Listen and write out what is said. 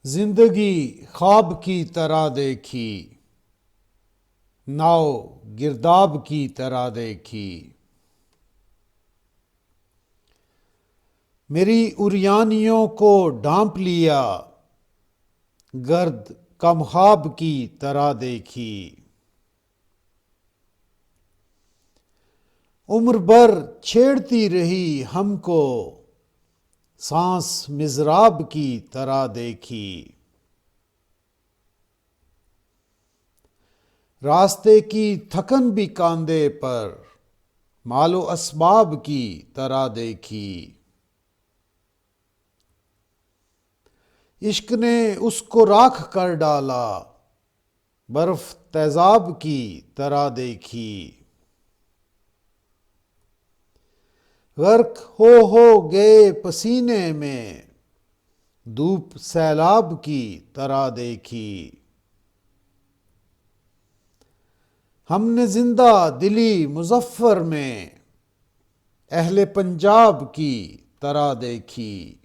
जिंदगी ख्वाब की तरह देखी, नाव गिरदाब की तरह देखी। मेरी उरियानियों को ढांप लिया, गर्द कमख्वाब की तरह देखी। उम्र भर छेड़ती रही हमको, सांस मिज़राब की तरह देखी। रास्ते की थकन भी कांधे पर मालो असबाब की तरह देखी। इश्क ने उसको राख कर डाला, बर्फ तेजाब की तरह देखी। गर्क हो गए पसीने में, धूप सैलाब की तरह देखी। हमने जिंदा दिली मुजफ्फर में अहले पंजाब की तरह देखी।